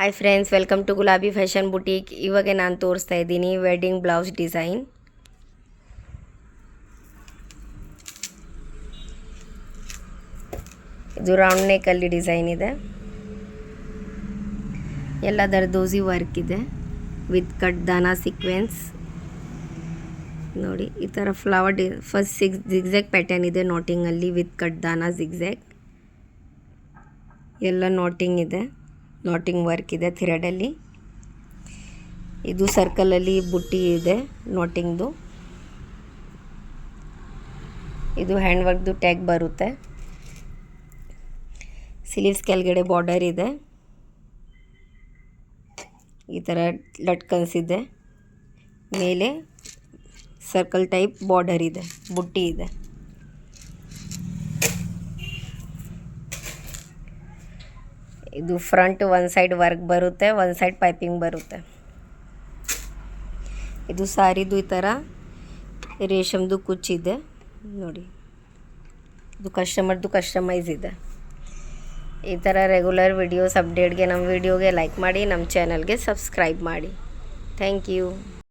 Hi friends, welcome to ಗುಲಾಬಿ fashion boutique. ಇವಾಗ ನಾನು ತೋರಿಸ್ತಾ ಇದ್ದೀನಿ ವೆಡ್ಡಿಂಗ್ ಬ್ಲೌಸ್ ಡಿಸೈನ್. ಇದು ರೌಂಡ್ ನೆಕ್ಕಲ್ಲಿ ಡಿಸೈನ್ ಇದೆ. ಎಲ್ಲ ದರ್ದೋಸಿ ವರ್ಕ್ ಇದೆ ವಿತ್ ಕಟ್ ದಾನಾ ಸೀಕ್ವೆನ್ಸ್. ನೋಡಿ, ಈ ಥರ ಫ್ಲವರ್ ಫಸ್ಟ್ ಜಿಗ್ಜ್ಯಾಗ್ ಪ್ಯಾಟರ್ನ್ ಇದೆ ನೋಟಿಂಗಲ್ಲಿ ವಿತ್ ಕಟ್ ದಾನಾ ಜಿಗ್ಜ್ಯಾಗ್. ಎಲ್ಲ ನೋಟಿಂಗ್ ಇದೆ, ನೋಟಿಂಗ್ ವರ್ಕ್ ಇದೆ ಥ್ರೆಡಲ್ಲಿ. ಇದು ಸರ್ಕಲಲ್ಲಿ ಬುಟ್ಟಿ ಇದೆ ನೋಟಿಂಗ್ದು. ಇದು ಹ್ಯಾಂಡ್ ವರ್ಕ್ದು ಟ್ಯಾಗ್ ಬರುತ್ತೆ. ಸ್ಲೀವ್ಸ್ ಕೆಳಗಡೆ ಬಾರ್ಡರ್ ಇದೆ, ಈ ಥರ ಲಟ್ಕನ್ಸ್ ಇದೆ. ಮೇಲೆ ಸರ್ಕಲ್ ಟೈಪ್ ಬಾರ್ಡರ್ ಇದೆ, ಬುಟ್ಟಿ ಇದೆ. ಇದು ಫ್ರಂಟ್ ಒಂದು ಸೈಡ್ ವರ್ಕ್ ಬರುತ್ತೆ, ಒಂದು ಸೈಡ್ ಪೈಪಿಂಗ್ ಬರುತ್ತೆ. ಇದು ಸಾರಿದು ಈ ಥರ ರೇಷಮ್ದು ಕುಚ್ಚಿದೆ ನೋಡಿ. ಇದು ಕಸ್ಟಮರ್ದು ಕಸ್ಟಮೈಸ್ ಇದೆ. ಈ ಥರ ರೆಗ್ಯುಲರ್ ವಿಡಿಯೋಸ್ ಅಪ್ಡೇಟ್ಗೆ ನಮ್ಮ ವಿಡಿಯೋಗೆ ಲೈಕ್ ಮಾಡಿ, ನಮ್ಮ ಚಾನಲ್ಗೆ ಸಬ್ಸ್ಕ್ರೈಬ್ ಮಾಡಿ. Thank you.